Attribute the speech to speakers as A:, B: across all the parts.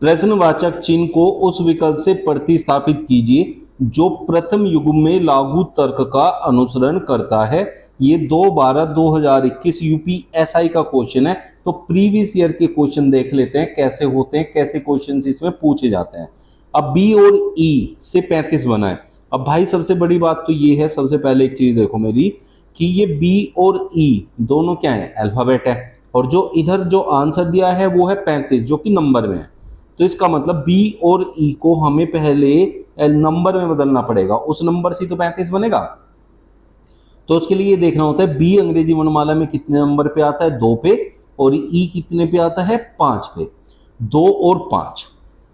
A: प्रश्नवाचक चिन्ह को उस विकल्प से प्रतिस्थापित कीजिए जो प्रथम युग्म में लागू तर्क का अनुसरण करता है। ये 2/12/2021 यूपीएसआई का क्वेश्चन है। तो प्रीवियस ईयर के क्वेश्चन देख लेते हैं कैसे होते हैं, कैसे क्वेश्चंस इसमें पूछे जाते हैं। अब बी और ई से 35 बना है। अब भाई सबसे बड़ी बात तो ये है, सबसे पहले एक चीज देखो मेरी, कि ये बी और ई दोनों क्या है, अल्फाबेट है, और जो इधर जो आंसर दिया है वो है 35 जो कि नंबर में है। तो इसका मतलब बी और ई को हमें पहले नंबर में बदलना पड़ेगा, उस नंबर से तो 35 बनेगा। तो उसके लिए ये देखना होता है बी अंग्रेजी वर्णमाला में कितने नंबर पे आता है, 2 पे, और ई कितने पे आता है, 5 पे। 2 और 5,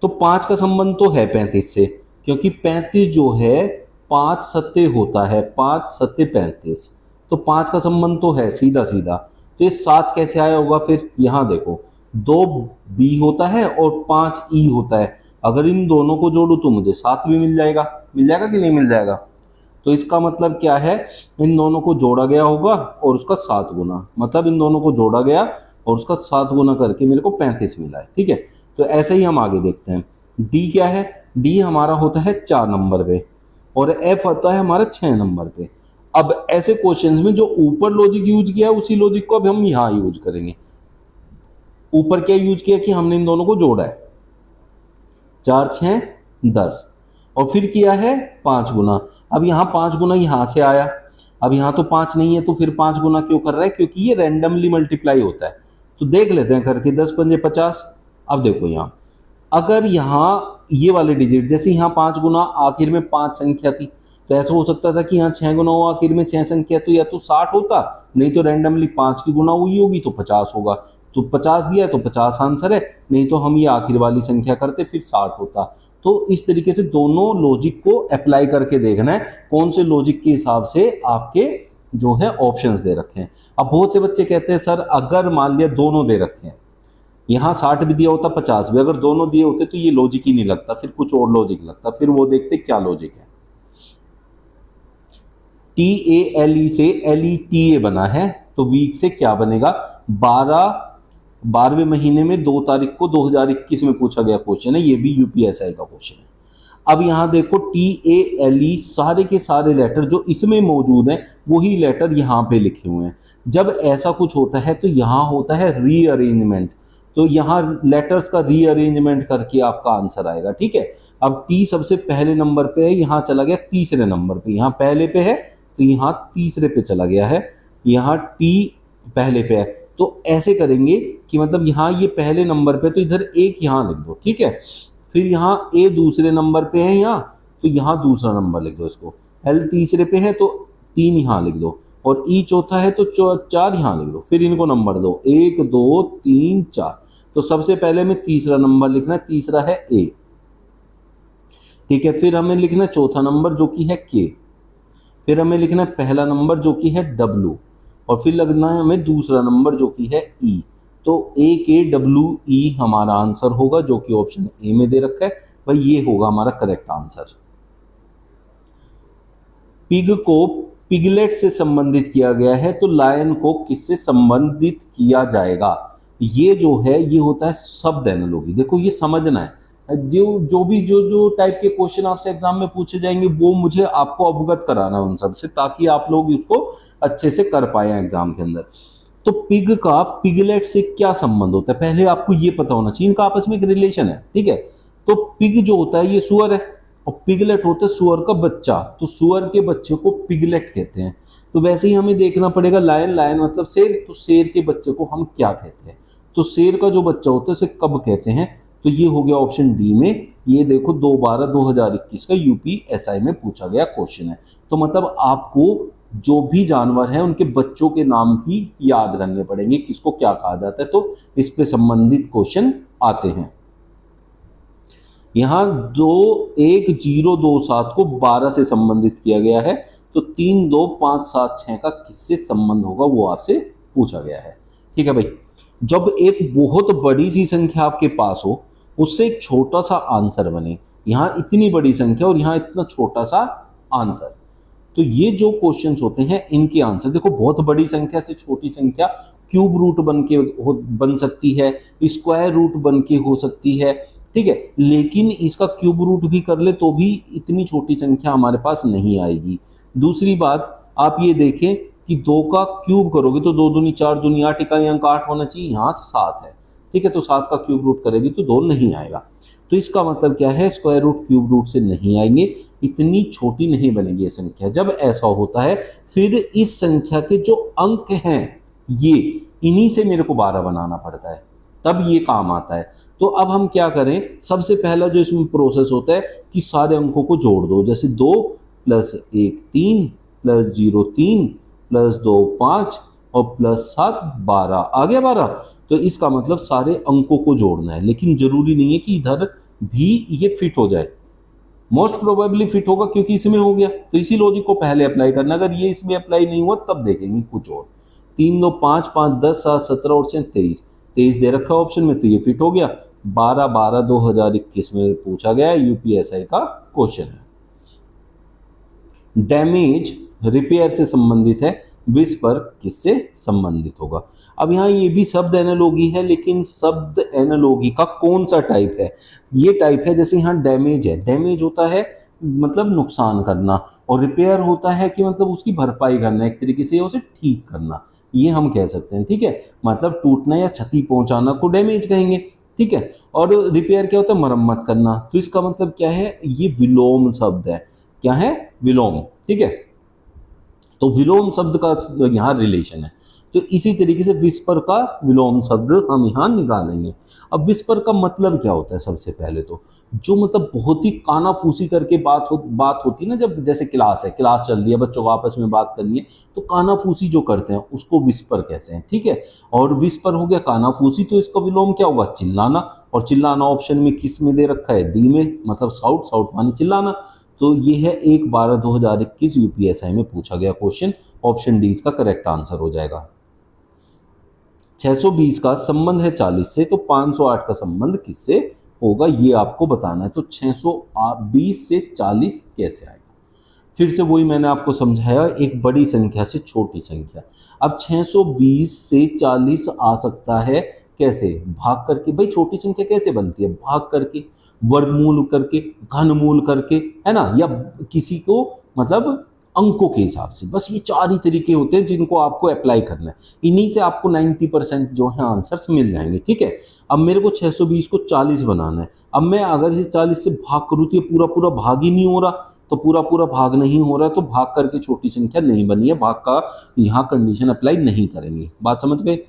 A: तो 5 का संबंध तो है 35 से, क्योंकि 35 जो है 5 सत्ते होता है, 5 सत्ते 35, तो 5 का संबंध तो है सीधा सीधा। तो ये 7 कैसे आया होगा फिर, यहां देखो 2 बी होता है और 5 ई होता है, अगर इन दोनों को जोड़ू तो मुझे 7 भी मिल जाएगा। मिल जाएगा कि नहीं मिल जाएगा? तो इसका मतलब क्या है, इन दोनों को जोड़ा गया होगा और उसका 7 गुना, मतलब इन दोनों को जोड़ा गया और उसका 7 गुना करके मेरे को 35 मिला है। ठीक है, तो ऐसे ही हम आगे देखते हैं। डी क्या है, डी हमारा होता है 4 नंबर पे और एफ होता है हमारा 6 नंबर पे। अब ऐसे क्वेश्चंस में जो ऊपर लॉजिक यूज किया है उसी लॉजिक को अब हम यहाँ यूज करेंगे। ऊपर क्या यूज किया कि हमने इन दोनों को जोड़ा है, 4 6 10, और फिर किया है 5 गुना। अब यहाँ 5 गुना यहाँ से आया, अब यहाँ तो 5 नहीं है तो फिर 5 गुना क्यों कर रहा है, क्योंकि ये रैंडमली मल्टीप्लाई होता है। तो देख लेते हैं करके, 10 पंजे 50। अब देखो यहाँ, अगर यहाँ ये वाले डिजिट, जैसे यहाँ 5 गुना आखिर में 5 संख्या थी, तो ऐसा हो सकता था कि यहाँ 6 गुना हो आखिर में 6 संख्या, तो या तो 60 होता, नहीं तो रैंडमली 5 की गुना हुई होगी तो 50 होगा। तो 50 दिया है तो 50 आंसर है, नहीं तो हम ये आखिर वाली संख्या करते फिर 60 होता। तो इस तरीके से दोनों लॉजिक को अप्लाई करके देखना है कौन से लॉजिक के हिसाब से आपके जो है ऑप्शंस दे रखे हैं। अब बहुत से बच्चे कहते हैं सर अगर मान लिया दोनों दे रखे हैं, यहाँ 60 भी दिया होता 50 भी, अगर दोनों दिए होते तो ये लॉजिक ही नहीं लगता, फिर कुछ और लॉजिक लगता, फिर वो देखते क्या लॉजिक है। TALE से LETA बना है, तो वीक से क्या बनेगा, 12वें महीने में 2 तारीख को 2021 में पूछा गया क्वेश्चन है, ये भी यूपीएसआई का क्वेश्चन है। अब यहाँ देखो TALE, सारे के सारे लेटर जो इसमें मौजूद हैं वही लेटर यहाँ पे लिखे हुए हैं। जब ऐसा कुछ होता है तो यहाँ होता है रीअरेंजमेंट, तो यहाँ लेटर्स का रीअरेंजमेंट करके आपका आंसर आएगा। ठीक है, अब टी सबसे पहले नंबर पे है, यहाँ चला गया तीसरे नंबर पे, यहाँ पहले पे है तो यहाँ तीसरे पे चला गया है, यहाँ टी पहले पे है। तो ऐसे करेंगे कि मतलब यहाँ ये पहले नंबर पे तो इधर एक यहाँ लिख दो, ठीक है, फिर यहाँ ए दूसरे नंबर पे है यहाँ, तो यहाँ दूसरा नंबर लिख दो इसको, एल तीसरे पे है तो 3 यहाँ लिख दो, और ई चौथा है तो 4 यहाँ लिख दो, फिर इनको नंबर दो 1 2 3 4। तो सबसे पहले में तीसरा नंबर लिखना है, तीसरा है ए, ठीक है, फिर हमें लिखना है चौथा नंबर जो कि है के, फिर हमें लिखना है पहला नंबर जो कि है डब्ल्यू, और फिर लगना है हमें दूसरा नंबर जो कि है ई। तो AKWE हमारा आंसर होगा जो कि ऑप्शन ए में दे रखा है भाई, ये होगा हमारा करेक्ट आंसर। पिग को पिगलेट से संबंधित किया गया है, तो लायन को किससे संबंधित किया जाएगा? ये जो है ये होता है शब्द एनालॉजी। देखो ये समझना है, जो टाइप के क्वेश्चन आपसे एग्जाम में पूछे जाएंगे वो मुझे आपको अवगत कराना है उन सब से, ताकि आप लोग उसको अच्छे से कर पाए एग्जाम के अंदर। तो पिग का पिगलेट से क्या संबंध होता है, पहले आपको ये पता होना चाहिए, इनका आपस में एक रिलेशन है। ठीक है, तो पिग जो होता है ये सुअर है और पिगलेट होता है सुअर का बच्चा, तो सुअर के बच्चे को पिगलेट कहते हैं। तो वैसे ही हमें देखना पड़ेगा लायन, लायन मतलब शेर, तो शेर के बच्चे को हम क्या कहते हैं, तो शेर का जो बच्चा होता है उसे कब कहते हैं, तो ये हो गया ऑप्शन डी में। ये देखो 2/12/2021 का यूपीएसआई में पूछा गया क्वेश्चन है। तो मतलब आपको जो भी जानवर है उनके बच्चों के नाम भी याद रखने पड़ेंगे, किसको क्या कहा जाता है, तो इस पे संबंधित क्वेश्चन आते हैं। यहां 21027 को 12 से संबंधित किया गया है, तो 32576 का किससे संबंध होगा वो आपसे पूछा गया है। ठीक है भाई, जब एक बहुत बड़ी सी संख्या आपके पास हो उससे एक छोटा सा आंसर बने, यहां इतनी बड़ी संख्या और यहां इतना छोटा सा आंसर, तो ये जो क्वेश्चंस होते हैं इनके आंसर देखो, बहुत बड़ी संख्या से छोटी संख्या क्यूब रूट बन सकती है, स्क्वायर रूट बन के हो सकती है, ठीक है, लेकिन इसका क्यूब रूट भी कर ले तो भी इतनी छोटी संख्या हमारे पास नहीं आएगी। दूसरी बात आप ये देखें कि 2 का क्यूब करोगे तो 2 दूनी 4 दूनी 8, इकाई अंक 8 होना चाहिए, यहाँ 7 है, ठीक है, तो 7 का क्यूब रूट करेगी तो 2 नहीं आएगा। तो इसका मतलब क्या है, स्क्वायर रूट क्यूब रूट से नहीं आएंगे, इतनी छोटी नहीं बनेगी ये संख्या। जब ऐसा होता है फिर इस संख्या के जो अंक हैं ये इन्हीं से मेरे को 12 बनाना पड़ता है, तब ये काम आता है। तो अब हम क्या करें, सबसे पहला जो इसमें प्रोसेस होता है कि सारे अंकों को जोड़ दो, जैसे 2 + 1 3 + 0 3 + 2 5 और +7 12, आ गया 12। तो इसका मतलब सारे अंकों को जोड़ना है, लेकिन जरूरी नहीं है कि इधर भी ये फिट हो जाए, मोस्ट प्रोबेबली फिट होगा क्योंकि इसमें हो गया, तो इसी लॉजिक को पहले अप्लाई करना। अगर ये इसमें अप्लाई नहीं हुआ तब देखेंगे कुछ और। 3 2 5 5 10 7 17 और 23 23 दे रखा ऑप्शन में, तो ये फिट हो गया। 12 12 2021 में पूछा गया, यूपीएसआई का क्वेश्चन है। डैमेज रिपेयर से संबंधित है, विस्पर किससे संबंधित होगा। अब यहाँ ये भी शब्द एनालॉजी है, लेकिन शब्द एनालॉजी का कौन सा टाइप है, ये टाइप है जैसे यहाँ डैमेज है, डैमेज होता है मतलब नुकसान करना, और रिपेयर होता है कि मतलब उसकी भरपाई करना, एक तरीके से उसे ठीक करना, ये हम कह सकते हैं, ठीक है, मतलब टूटना या क्षति पहुंचाना को डैमेज कहेंगे, ठीक है। और रिपेयर क्या होता है, मरम्मत करना, तो इसका मतलब क्या है, ये विलोम शब्द है, क्या है, विलोम, ठीक है। तो विलोम शब्द का यहाँ रिलेशन है, तो इसी तरीके से विस्पर का विलोम शब्द हम यहाँ निकालेंगे। अब विस्पर का मतलब क्या होता है, सबसे पहले तो जो मतलब बहुत ही कानाफूसी करके बात होती है ना, जब जैसे क्लास चल रही है, बच्चों को आपस में बात करनी है, तो कानाफूसी जो करते हैं उसको विस्पर कहते हैं, ठीक है। और विस्पर हो गया कानाफूसी, तो इसका विलोम क्या होगा, चिल्लाना, और चिल्लाना ऑप्शन में किस में दे रखा है, डी में, मतलब साउट माने चिल्लाना। तो ये है 1/12/2021 यूपीएसआई में पूछा गया क्वेश्चन, ऑप्शन डी इसका करेक्ट आंसर हो जाएगा। 620 का संबंध है 40 से, तो 508 का संबंध किससे होगा ये आपको बताना है। तो 620 से 40 कैसे आएगा, फिर से वही मैंने आपको समझाया, एक बड़ी संख्या से छोटी संख्या। अब 620 से 40 आ सकता है कैसे, भाग करके। भाई छोटी संख्या कैसे बनती है, भाग करके, वर्गमूल करके, घनमूल करके, है ना, या किसी को मतलब अंकों के हिसाब से। बस ये 4 ही तरीके होते हैं जिनको आपको अप्लाई करना है, इन्हीं से आपको 90% जो है आंसर्स मिल जाएंगे, ठीक है। अब मेरे को 620 को 40 बनाना है। अब मैं अगर इसे 40 से भाग करूँ तो ये पूरा पूरा भाग ही नहीं हो रहा, तो पूरा पूरा भाग नहीं हो रहा, तो भाग करके छोटी संख्या नहीं बनी है, भाग का यहाँ कंडीशन अप्लाई नहीं करेंगे, बात समझ गए।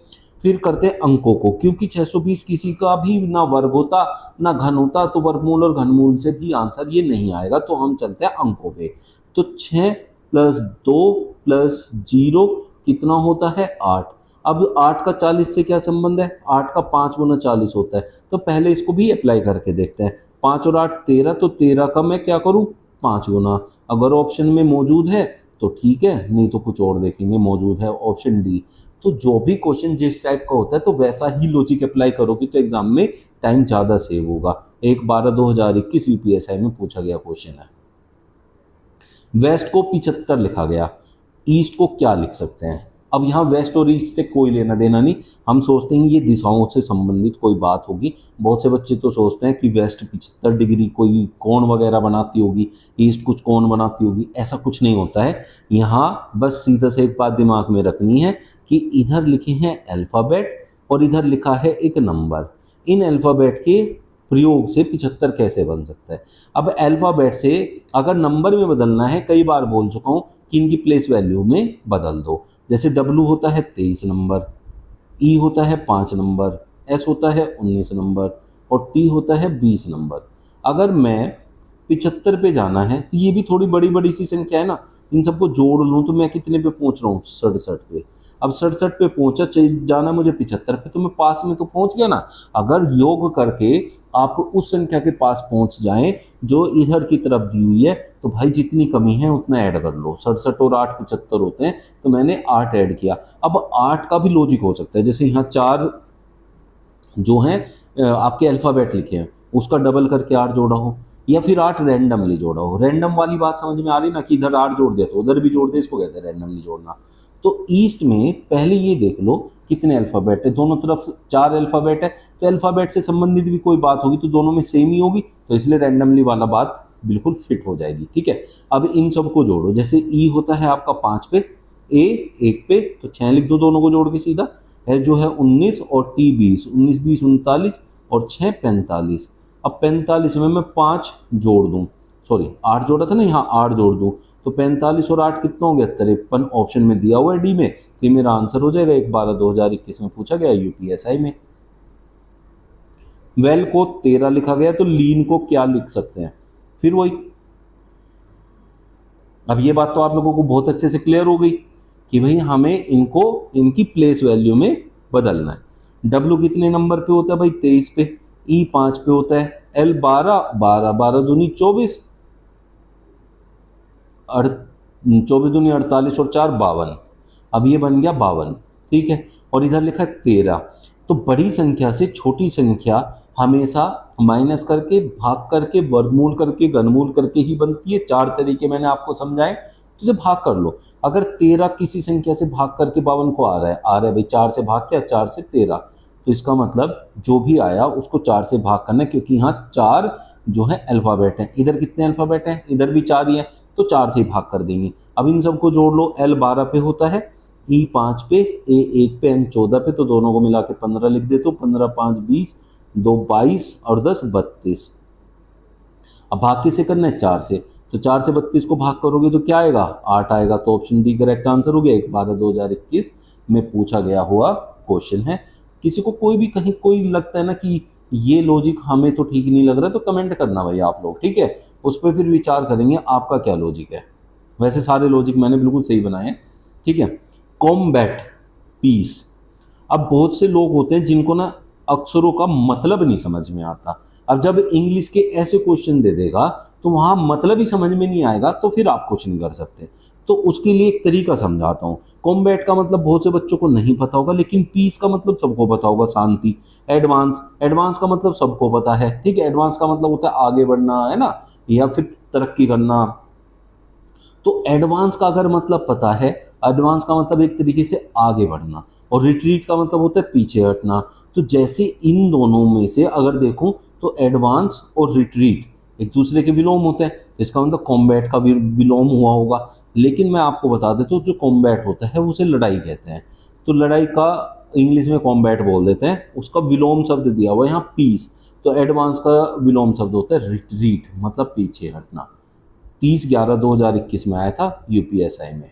A: फिर करते हैं अंकों को, क्योंकि 620 किसी का भी ना वर्ग होता ना घन होता, तो वर्गमूल और घनमूल से भी आंसर ये नहीं आएगा, तो हम चलते हैं अंकों पे। तो 6 + 2 + 0 कितना होता है, 8। अब 8 का 40 से क्या संबंध है, 8 का 5 गुना 40 होता है, तो पहले इसको भी अप्लाई करके देखते हैं। 5 और 8 13, तो 13 का मैं क्या करूं, 5 गुना। अगर ऑप्शन में मौजूद है तो ठीक है, नहीं तो कुछ और देखेंगे, मौजूद है ऑप्शन डी। तो जो भी क्वेश्चन जिस टाइप का होता है तो वैसा ही लॉजिक अप्लाई करोगे तो एग्जाम में टाइम ज़्यादा सेव होगा। 1/12/2021 यूपीएसआई में पूछा गया क्वेश्चन है। वेस्ट को 75 लिखा गया, ईस्ट को क्या लिख सकते हैं। अब यहाँ वेस्ट और ईस्ट से कोई लेना देना नहीं, हम सोचते हैं ये दिशाओं से संबंधित कोई बात होगी। बहुत से बच्चे तो सोचते हैं कि वेस्ट 75 डिग्री कोई कोण वगैरह बनाती होगी, ईस्ट कुछ कोण बनाती होगी, ऐसा कुछ नहीं होता है। यहाँ बस सीधा से एक बात दिमाग में रखनी है कि इधर लिखे हैं अल्फ़ाबेट और इधर लिखा है एक नंबर, इन अल्फ़ाबेट के प्रयोग से 75 कैसे बन सकता है। अब अल्फ़ाबेट से अगर नंबर में बदलना है, कई बार बोल चुका हूँ कि इनकी प्लेस वैल्यू में बदल दो। जैसे W होता है 23 नंबर, E होता है 5 नंबर, S होता है 19 नंबर और T होता है 20 नंबर। अगर मैं 75 पे जाना है तो ये भी थोड़ी बड़ी बड़ी सी संख्या है ना, इन सबको जोड़ लूँ तो मैं कितने पे पहुँच रहा हूँ, 67 पे। अब 67 पे पहुंचा, जाना मुझे 75 पे, तो मैं पास में तो पहुंच गया ना। अगर योग करके आप उस संख्या के पास पहुंच जाएं जो इधर की तरफ दी हुई है, तो भाई जितनी कमी है उतना ऐड कर लो। 67 और 8 75 होते हैं, तो मैंने 8 ऐड किया। अब 8 का भी लॉजिक हो सकता है, जैसे यहाँ 4 जो हैं आपके अल्फ़ाबेट लिखे हैं, उसका डबल करके 8 जोड़ा हो, या फिर 8 रैंडमली जोड़ा हो। रैंडम वाली बात समझ में आ रही ना, कि इधर 8 जोड़ दिया तो उधर भी जोड़ दे, इसको कहते हैं रैंडमली जोड़ना। तो ईस्ट में पहले ये देख लो कितने अल्फ़ाबेट है, दोनों तरफ 4 अल्फ़ाबेट है, तो अल्फ़ाबेट से संबंधित भी कोई बात होगी तो दोनों में सेम ही होगी, तो इसलिए रैंडमली वाला बात बिल्कुल फिट हो जाएगी। ठीक है, अब इन सबको जोड़ो। जैसे ई होता है आपका 5 पे, ए 1 पे, तो 6 लिख दो दोनों को जोड़ के सीधा। एच जो है 19 और टी 20, 19 20 39 और 6 45। अब 45 में मैं 5 जोड़ दूं, सॉरी 8 जोड़ा था ना, यहाँ 8 जोड़ दूं, तो 45 और 8 कितना हो गया, 53 ऑप्शन में दिया हुआ है डी में, तो ये मेरा आंसर हो जाएगा। 1/12/2021 में पूछा गया यूपीएसआई में। वेल को 13 लिखा गया, तो लीन को क्या लिख सकते हैं, फिर वही। अब ये बात तो आप लोगों को बहुत अच्छे से क्लियर हो गई कि भाई हमें इनको इनकी प्लेस वैल्यू में बदलना है। डब्ल्यू कितने नंबर पे होता है भाई, 23 पे। ई 5 पे होता है। एल 12, 12 12 दूनी 24, 24 दूनी 48 और 4 52। अब ये बन गया 52, ठीक है। और इधर लिखा है 13। तो बड़ी संख्या से छोटी संख्या हमेशा माइनस करके, भाग करके, वर्गमूल करके, घनमूल करके ही बनती है। 4 तरीके मैंने आपको समझाए, तो इसे भाग कर लो। अगर 13 किसी संख्या से भाग करके 52 को आ रहा है भाई, 4 से भाग किया, 4 से 13, तो इसका मतलब जो भी आया उसको 4 से भाग करना है, क्योंकि यहाँ 4 जो है अल्फ़ाबेट हैं। इधर कितने अल्फ़ाबेट हैं, इधर भी 4 ही हैं, तो 4 से ही भाग कर देंगे। अब इन सबको जोड़ लो। एल 12 पे होता है, ई 5 पे, ए 1 पे, एन 14 पे, तो दोनों को मिला के 15 लिख देते हो। 15 5 20, 2 22 और 10 32। अब भाग किसे करना है, 4 से, तो 4 से 32 को भाग करोगे तो क्या आएगा, 8 आएगा। तो ऑप्शन डी करेक्ट आंसर हो गया। 1/12/2021 में पूछा गया हुआ क्वेश्चन है। किसी को कोई भी कहीं कोई लगता है ना कि ये लॉजिक हमें तो ठीक नहीं लग रहा है, तो कमेंट करना भाई आप लोग, ठीक है। उस पर फिर विचार करेंगे आपका क्या लॉजिक है। वैसे सारे लॉजिक मैंने बिल्कुल सही बनाए हैं, ठीक है। Combat, peace. अब बहुत से लोग होते हैं जिनको ना अक्षरों का मतलब नहीं समझ में आता। अब जब इंग्लिश के ऐसे क्वेश्चन दे देगा तो वहां मतलब ही समझ में नहीं आएगा, तो फिर आप कुछ नहीं कर सकते। तो उसके लिए एक तरीका समझाता हूँ। कॉम्बैट का मतलब बहुत से बच्चों को नहीं पता होगा, लेकिन पीस का मतलब सबको पता होगा, शांति। एडवांस, एडवांस का मतलब सबको पता है, ठीक है। एडवांस का मतलब होता है आगे बढ़ना, है ना, या फिर तरक्की करना। तो एडवांस का अगर मतलब पता है, एडवांस का मतलब एक तरीके से आगे बढ़ना, और रिट्रीट का मतलब होता है पीछे हटना। तो जैसे इन दोनों में से अगर देखूं तो एडवांस और रिट्रीट एक दूसरे के विलोम होते हैं, इसका मतलब कॉम्बैट का भी विलोम हुआ होगा। लेकिन मैं आपको बता देता हूँ, जो कॉम्बैट होता है उसे लड़ाई कहते हैं, तो लड़ाई का इंग्लिश में कॉम्बैट बोल देते हैं। उसका विलोम शब्द दिया हुआ है यहाँ पीस। तो एडवांस का विलोम शब्द होता है रिट्रीट, मतलब पीछे हटना। 30/11/2021 में आया था यूपीएसआई में।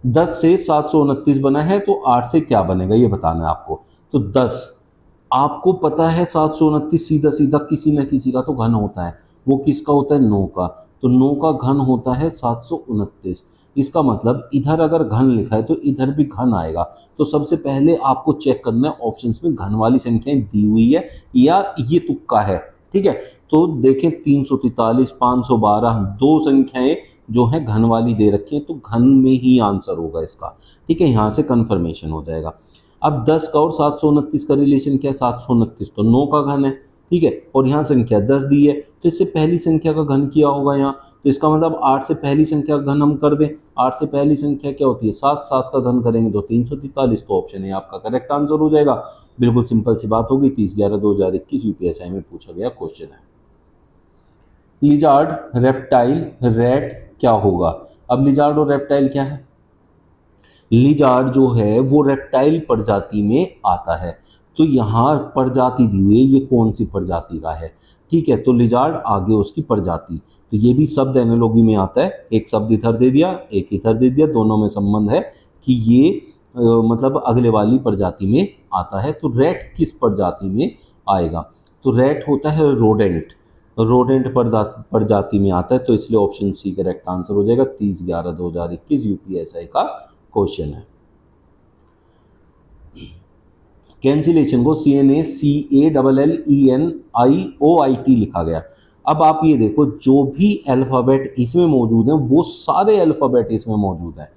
A: 10 से 729 बना है, तो 8 से क्या बनेगा ये बताना है आपको। तो 10, आपको पता है 729 सीधा सीधा किसी न किसी का तो घन होता है, वो किसका होता है, 9 का। तो 9 का घन होता है 729। इसका मतलब इधर अगर घन लिखा है तो इधर भी घन आएगा। तो सबसे पहले आपको चेक करना है ऑप्शंस में घन वाली संख्याएं दी हुई है या ये तुक्का है, ठीक है। तो देखें 343, 512, दो संख्याएं जो है घन वाली दे रखी है, तो घन में ही आंसर होगा इसका, ठीक है। यहाँ से कंफर्मेशन हो जाएगा। अब 10 का और 729 का रिलेशन क्या है, 729 तो 9 का घन है, ठीक है, और यहाँ संख्या 10 दी है, तो इससे पहली संख्या का घन किया होगा यहाँ। तो इसका मतलब 8 से पहली संख्या का घन हम कर दें। 8 से पहली संख्या क्या होती है, 7, 7 का घन करेंगे तो 343, तो ऑप्शन है आपका करेक्ट आंसर हो जाएगा। बिल्कुल सिंपल सी बात होगी। 30/11/2021 यूपीएसआई में पूछा गया क्वेश्चन है। लिजार्ड, रेप्टाइल, रैट क्या होगा। अब लिजार्ड और रेप्टाइल क्या है, लिजार्ड जो है वो रेप्टाइल प्रजाति में आता है। तो यहाँ प्रजाति दी हुई है, ये कौन सी प्रजाति का है, ठीक है। तो लिजार्ड आगे उसकी प्रजाति, तो ये भी शब्द एनालॉजी में आता है। एक शब्द इधर दे दिया, एक इधर दे दिया, दोनों में संबंध है कि ये मतलब अगले वाली प्रजाति में आता है। तो रैट किस प्रजाति में आएगा, तो रैट होता है रोडेंट, रोडेंट प्रजाति में आता है। तो इसलिए ऑप्शन सी करेक्ट आंसर हो जाएगा। 30/11/2021 यूपीएसआई का क्वेश्चन है। कैंसिलेशन को CANCALLENIOIT लिखा गया। अब आप ये देखो, जो भी अल्फ़ाबेट इसमें मौजूद हैं वो सारे अल्फ़ाबेट इसमें मौजूद हैं।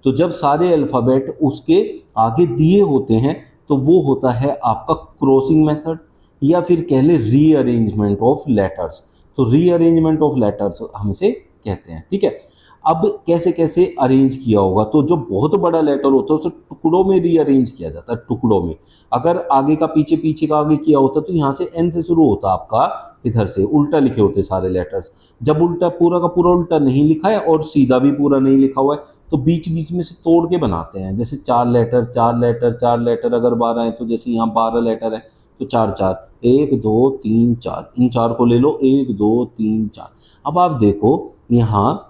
A: तो जब सारे अल्फ़ाबेट उसके आगे दिए होते हैं तो वो होता है आपका क्रॉसिंग मेथड। या फिर कह ले रीअरेंजमेंट ऑफ लेटर्स। तो रीअरेंजमेंट ऑफ लेटर्स हम इसे कहते हैं, ठीक है। अब कैसे कैसे अरेंज किया होगा, तो जो बहुत बड़ा लेटर होता है उसे टुकड़ों में रीअरेंज किया जाता है, टुकड़ों में। अगर आगे का पीछे, पीछे का आगे किया होता तो यहाँ से एन से शुरू होता आपका, इधर से उल्टा लिखे होते सारे लेटर्स। जब उल्टा पूरा का पूरा उल्टा नहीं लिखा है और सीधा भी पूरा नहीं लिखा हुआ है, तो बीच बीच में से तोड़ के बनाते हैं। जैसे 4 लेटर 4 लेटर 4 लेटर, अगर 12 है तो जैसे यहाँ 12 लेटर है तो 4 4, 1 2 3 4, इन 4 को ले लो, 1 2 3 4। अब आप देखो यहाँ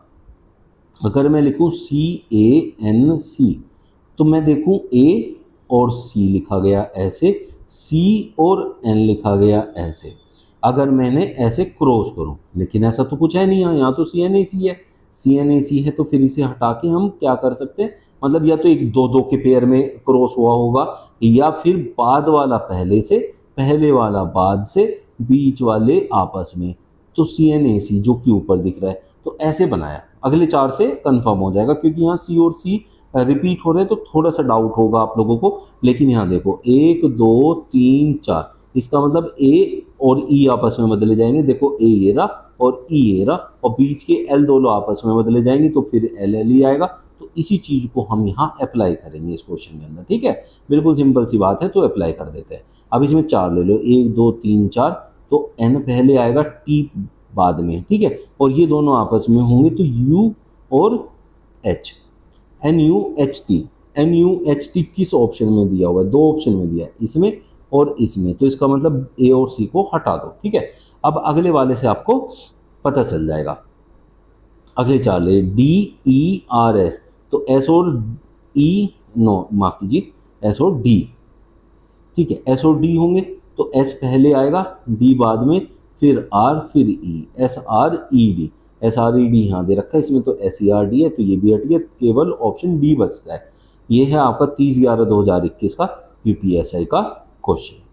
A: अगर मैं लिखूं CANC, तो मैं देखूं A और C लिखा गया ऐसे, C और N लिखा गया ऐसे। अगर मैंने ऐसे क्रॉस करूं, लेकिन ऐसा तो कुछ है नहीं, यहाँ तो CNAC है। CNAC है तो फिर इसे हटा के हम क्या कर सकते हैं, मतलब या तो एक दो दो के पेयर में क्रॉस हुआ होगा, या फिर बाद वाला पहले से, पहले वाला बाद से, बीच वाले आपस में। तो CNAC जो कि ऊपर दिख रहा है, तो ऐसे बनाया। अगले 4 से कंफर्म हो जाएगा, क्योंकि यहाँ C और C रिपीट हो रहे हैं तो थोड़ा सा डाउट होगा आप लोगों को। लेकिन यहाँ देखो 1 2 3 4, इसका मतलब A और E आपस में बदले जाएंगे। देखो A ये रहा और E ये रहा, और बीच के L दोनों आपस में बदले जाएंगे तो फिर LL ही आएगा। तो इसी चीज़ को हम यहाँ अप्लाई करेंगे इस क्वेश्चन के अंदर, ठीक है। बिल्कुल सिंपल सी बात है, तो अप्लाई कर देते हैं। अब इसमें 4 ले लो, 1 2 3 4, तो N पहले आएगा, T बाद में, ठीक है। और ये दोनों आपस में होंगे तो U और H, NUHT। NUHT किस ऑप्शन में दिया हुआ है, 2 ऑप्शन में दिया है, इसमें और इसमें। तो इसका मतलब A और C को हटा दो, ठीक है। अब अगले वाले से आपको पता चल जाएगा। अगले 4 ले, DERS, तो S और E, नो माफ कीजिए, S और D, ठीक है। S और D होंगे तो S पहले आएगा, D बाद में, फिर R, फिर E, SRED। SRED यहाँ दे रखा है, इसमें तो SERD है, तो ये भी हट गया, केवल ऑप्शन D बचता है। ये है आपका 30/11/2021 का UPSI का क्वेश्चन।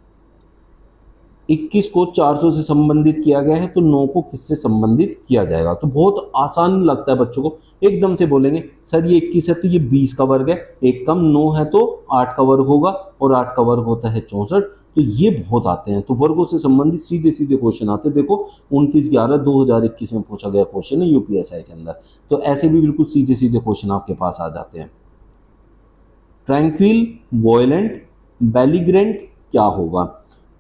A: 21 को 400 से संबंधित किया गया है, तो 9 को किससे संबंधित किया जाएगा। तो बहुत आसान लगता है बच्चों को, एकदम से बोलेंगे सर ये 21 है तो ये 20 का वर्ग है, एक कम 9 है तो 8 का वर्ग होगा, और 8 का वर्ग होता है 64। तो ये बहुत आते हैं, तो वर्गों से संबंधित सीधे सीधे क्वेश्चन आते हैं। देखो 29/11/2021 में पूछा गया क्वेश्चन है UPSI के अंदर, तो ऐसे भी बिल्कुल सीधे सीधे क्वेश्चन आपके पास आ जाते हैं। ट्रैंक्विल, वॉयलेंट, बेलिग्रेंट क्या होगा,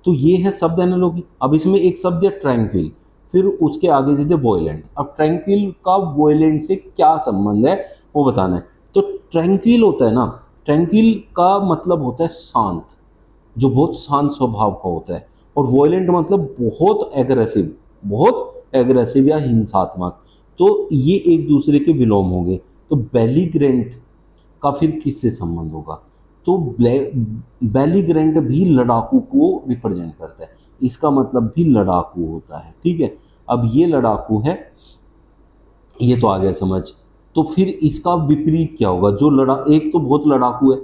A: तो ये है शब्द एनालॉजी। अब इसमें एक शब्द है ट्रैंक्विल, फिर उसके आगे दे दे वॉयलेंट। अब ट्रैंक्विल का वॉयलेंट से क्या संबंध है वो बताना है। तो ट्रैंक्विल होता है ना, ट्रैंक्विल का मतलब होता है शांत, जो बहुत शांत स्वभाव का होता है, और वॉयलेंट मतलब बहुत एग्रेसिव, बहुत एग्रेसिव या हिंसात्मक। तो ये एक दूसरे के विलोम होंगे। तो बेलिग्रेंट का फिर किससे संबंध होगा, तो बेलिग्रेंट भी लड़ाकू को रिप्रेजेंट करता है, इसका मतलब भी लड़ाकू होता है, ठीक है। अब ये लड़ाकू है, ये तो आ गया समझ। तो फिर इसका विपरीत क्या होगा, जो एक तो बहुत लड़ाकू है,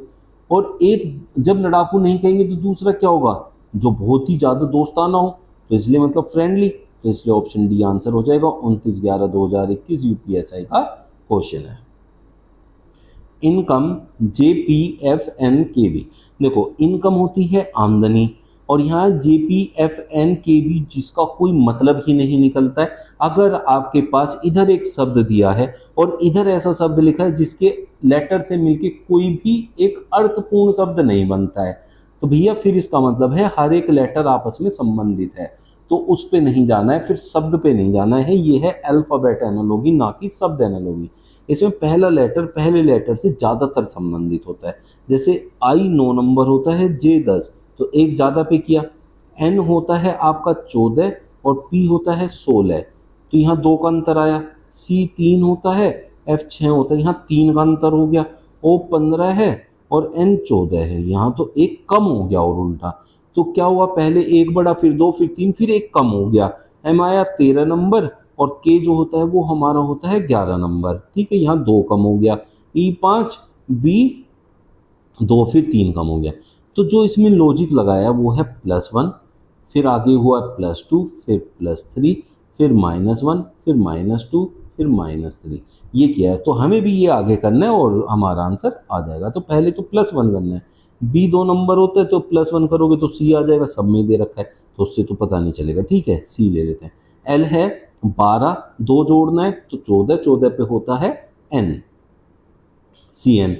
A: और एक जब लड़ाकू नहीं कहेंगे तो दूसरा क्या होगा, जो बहुत ही ज़्यादा दोस्ताना हो, तो इसलिए मतलब फ्रेंडली। तो इसलिए ऑप्शन डी आंसर हो जाएगा। 29/11/2021 UPSI का क्वेश्चन है। इनकम, JPFNKB, देखो इनकम होती है आमदनी, और यहाँ JPFNKB जिसका कोई मतलब ही नहीं निकलता है। अगर आपके पास इधर एक शब्द दिया है और इधर ऐसा शब्द लिखा है जिसके लेटर से मिलके कोई भी एक अर्थपूर्ण शब्द नहीं बनता है, तो भैया फिर इसका मतलब है हर एक लेटर आपस में संबंधित है, तो उस पे नहीं जाना है, फिर शब्द पे नहीं जाना है। ये है अल्फाबेट एनालॉजी, ना कि शब्द एनालॉजी। इसमें पहला लेटर पहले लेटर से ज़्यादातर संबंधित होता है। जैसे I 9 नंबर होता है, J 10, तो एक ज़्यादा पे किया। N होता है आपका 14 और P होता है 16, तो यहाँ 2 का अंतर आया। C 3 होता है, F 6 होता है, यहाँ 3 का अंतर हो गया। O 15 है और N 14 है, यहाँ तो एक कम हो गया और उल्टा। तो क्या हुआ, पहले एक बढ़ा, फिर 2, फिर 3, फिर एक कम हो गया। M आया 13 नंबर, और K जो होता है वो हमारा होता है 11 नंबर, ठीक है। यहाँ 2 कम हो गया, E 5, B 2, फिर 3 कम हो गया। तो जो इसमें लॉजिक लगाया वो है +1, फिर आगे हुआ +2, फिर +3, फिर -1, फिर -2, फिर -3। ये किया है, तो हमें भी ये आगे करना है और हमारा आंसर आ जाएगा। तो पहले तो +1 करना है, बी 2 नंबर होता है तो +1 करोगे तो सी आ जाएगा, सब में दे रखा है तो उससे तो पता नहीं चलेगा, ठीक है, सी ले लेते हैं। एल है 12, 2 जोड़ना है तो 14, 14 पे होता है एन, सी एन,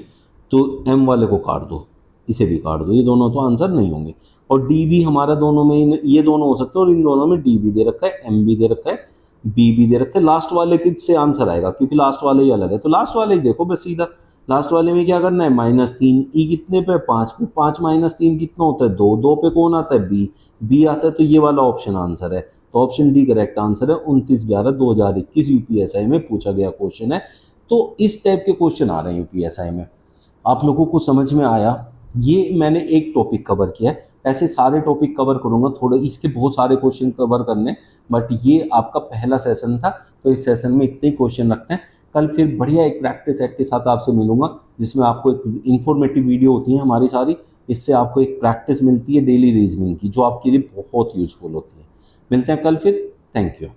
A: तो एम वाले को काट दो, इसे भी काट दो, ये दोनों तो आंसर नहीं होंगे। और डी भी हमारा दोनों में ये दोनों हो सकते हैं और इन दोनों में डी भी दे रखा है, एम भी दे रखा है, बी भी दे रखा है। लास्ट वाले से आंसर आएगा क्योंकि लास्ट वाले ही अलग है, तो लास्ट वाले ही देखो बस सीधा। लास्ट वाले में क्या करना है, -3, ई कितने पे, 5 पे, 5 -3 कितना होता है, 2, 2 पे कौन आता है, बी, बी आता है, तो ये वाला ऑप्शन आंसर है। तो ऑप्शन डी करेक्ट आंसर है। 29/11/2021 यूपीएसआई में पूछा गया क्वेश्चन है। तो इस टाइप के क्वेश्चन आ रहे हैं यूपीएसआई में। आप लोगों को समझ में आया? ये मैंने एक टॉपिक कवर किया है, ऐसे सारे टॉपिक कवर करूंगा, थोड़े इसके बहुत सारे क्वेश्चन कवर करने, बट ये आपका पहला सेशन था तो इस सेशन में इतने क्वेश्चन रखते हैं। कल फिर बढ़िया एक प्रैक्टिस सेट के साथ आपसे मिलूंगा जिसमें आपको एक इन्फॉर्मेटिव वीडियो होती है हमारी सारी, इससे आपको एक प्रैक्टिस मिलती है डेली रीजनिंग की जो आपके लिए बहुत यूजफुल होती है। मिलते हैं कल फिर, थैंक यू।